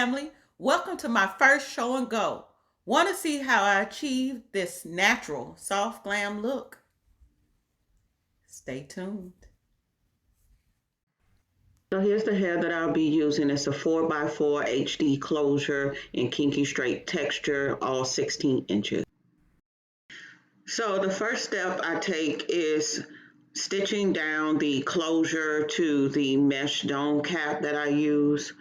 family. Welcome to my first show and go. Want to see how I achieve this natural, soft glam look? Stay tuned. So here's the hair that I'll be using. It's a 4x4 HD closure in kinky straight texture, all 16 inches. So the first step I take is stitching down the closure to the mesh dome cap that I use.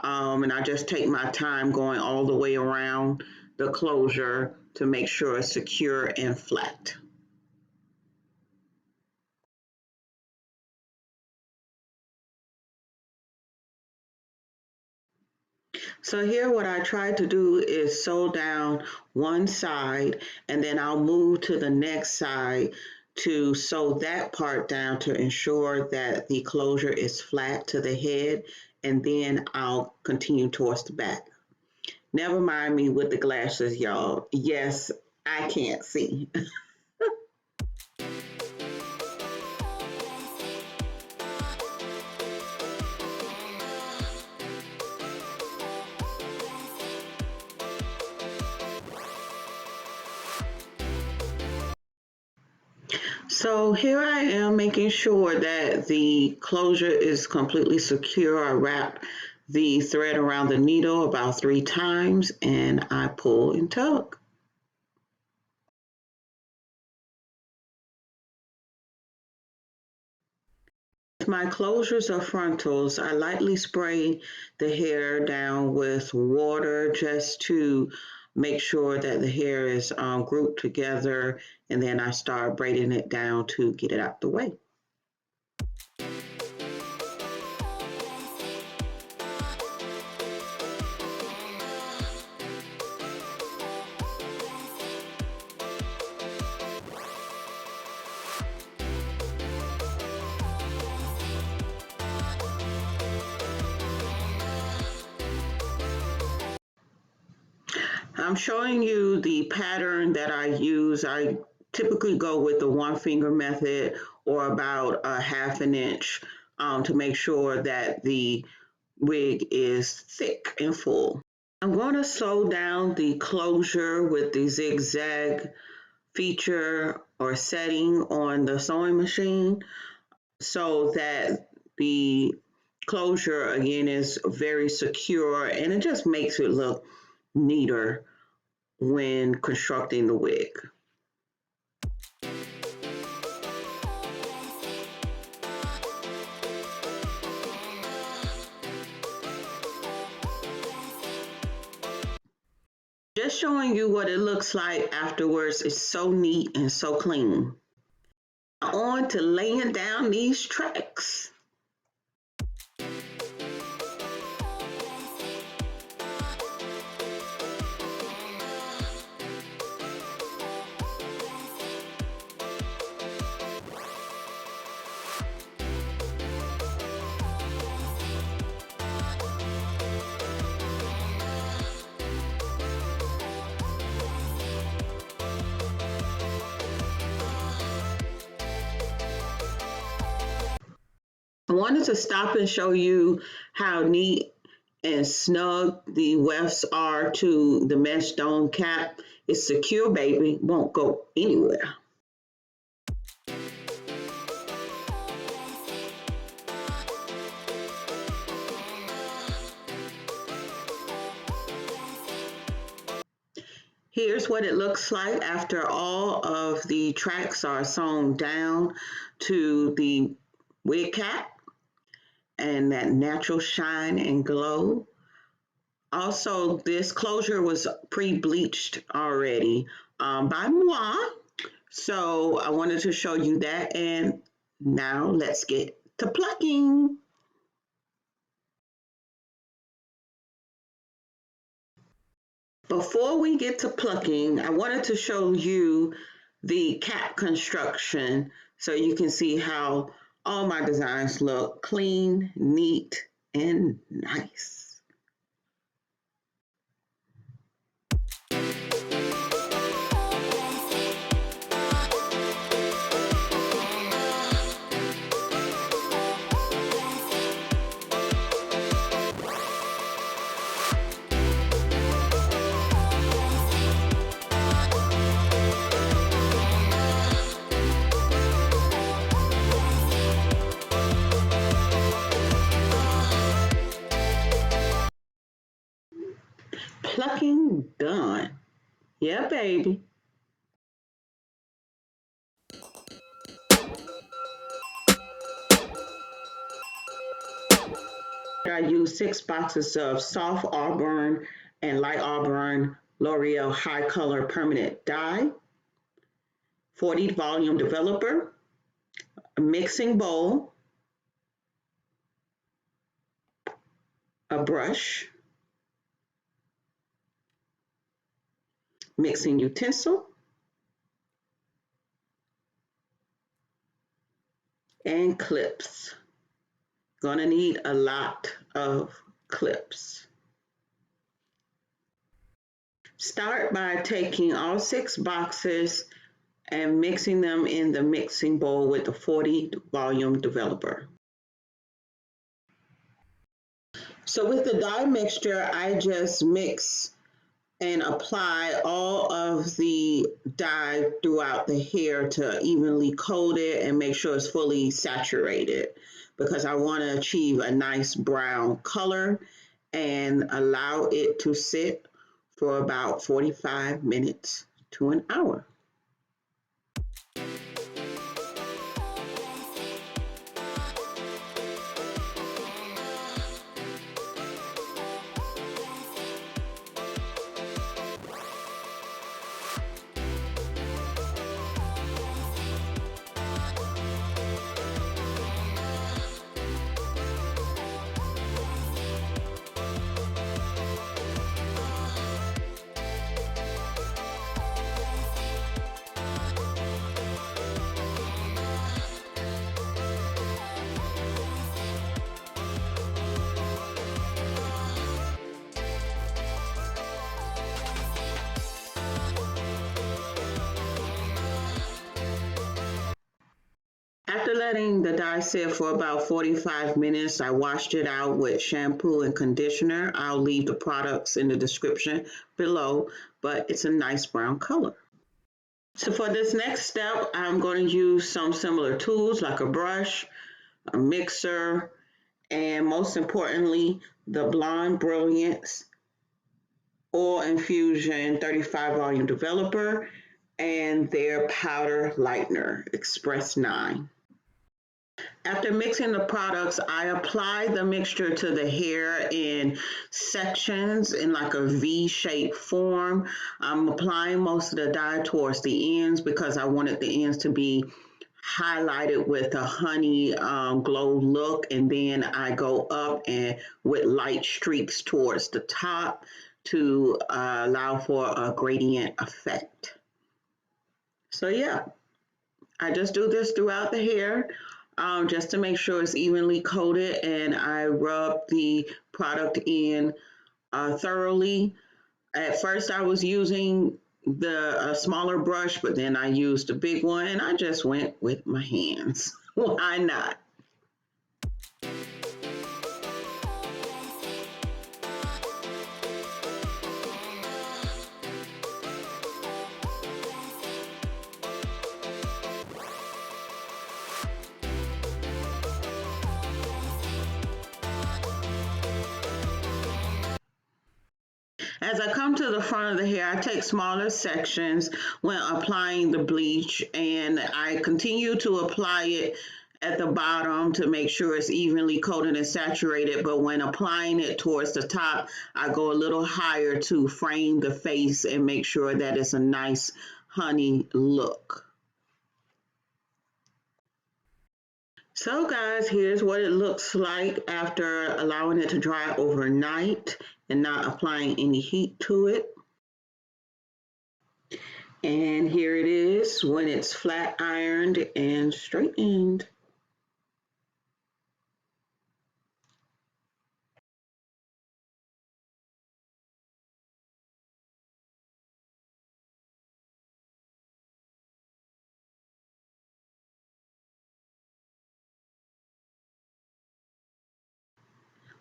And I just take my time going all the way around the closure to make sure it's secure and flat. So here what I try to do is sew down one side and then I'll move to the next side to sew that part down to ensure that the closure is flat to the head, and then I'll continue towards the back. Never mind me with the glasses, y'all. Yes, I can't see. So here I am making sure that the closure is completely secure. I wrap the thread around the needle about 3 times and I pull and tug. With my closures or frontals, I lightly spray the hair down with water just to make sure that the hair is grouped together, and then I start braiding it down to get it out the way. I'm showing you the pattern that I use. I typically go with the 1-finger method, or about a 1/2 inch, to make sure that the wig is thick and full. I'm going to sew down the closure with the zigzag feature or setting on the sewing machine so that the closure again is very secure, and it just makes it look neater when constructing the wig. Just showing you what it looks like afterwards. It's so neat and so clean. Now on to laying down these tracks. I wanted to stop and show you how neat and snug the wefts are to the mesh dome cap. It's secure, baby, won't go anywhere. Here's what it looks like after all of the tracks are sewn down to the wig cap, and that natural shine and glow. Also, this closure was pre-bleached already by moi. So I wanted to show you that, and now let's get to plucking. Before we get to plucking, I wanted to show you the cap construction so you can see how all my designs look clean, neat, and nice. Plucking done. Yeah, baby. I used 6 boxes of soft auburn and light auburn L'Oreal High Color Permanent Dye, 40 volume developer, a mixing bowl, a brush, mixing utensil, and clips. Gonna need a lot of clips. Start by taking all 6 boxes and mixing them in the mixing bowl with the 40 volume developer. So with the dye mixture, I just mix and apply all of the dye throughout the hair to evenly coat it and make sure it's fully saturated, because I want to achieve a nice brown color and allow it to sit for about 45 minutes to an hour. After letting the dye sit for about 45 minutes, I washed it out with shampoo and conditioner. I'll leave the products in the description below, but it's a nice brown color. So for this next step, I'm going to use some similar tools like a brush, a mixer, and most importantly, the Blond Brilliance Oil Infusion 35 volume developer and their powder lightener, Express 9. After mixing the products, I apply the mixture to the hair in sections in like a V-shaped form. I'm applying most of the dye towards the ends because I wanted the ends to be highlighted with a honey glow look, and then I go up and with light streaks towards the top to allow for a gradient effect. So yeah, I just do this throughout the hair just to make sure it's evenly coated, and I rub the product in thoroughly. At first I was using the smaller brush, but then I used a big one and I just went with my hands. Why not? As I come to the front of the hair, I take smaller sections when applying the bleach, and I continue to apply it at the bottom to make sure it's evenly coated and saturated. But when applying it towards the top, I go a little higher to frame the face and make sure that it's a nice honey look. So guys, here's what it looks like after allowing it to dry overnight and not applying any heat to it. And here it is when it's flat ironed and straightened.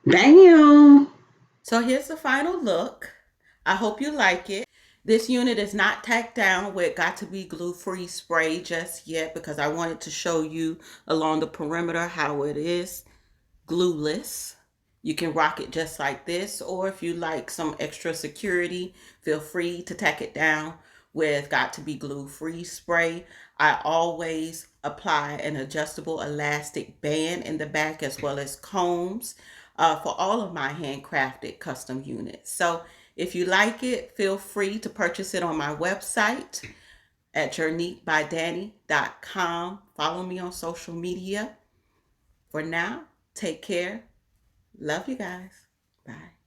Bam! So here's the final look. I hope you like it. This unit is not tacked down with got to be glue free spray just yet, because I wanted to show you along the perimeter how it is glueless. You can rock it just like this, or if you like some extra security, feel free to tack it down with Got to Be Glue Free spray. I always apply an adjustable elastic band in the back as well as combs for all of my handcrafted custom units. So if you like it, feel free to purchase it on my website at journeybydani.com. Follow me on social media. For now, take care. Love you guys. Bye.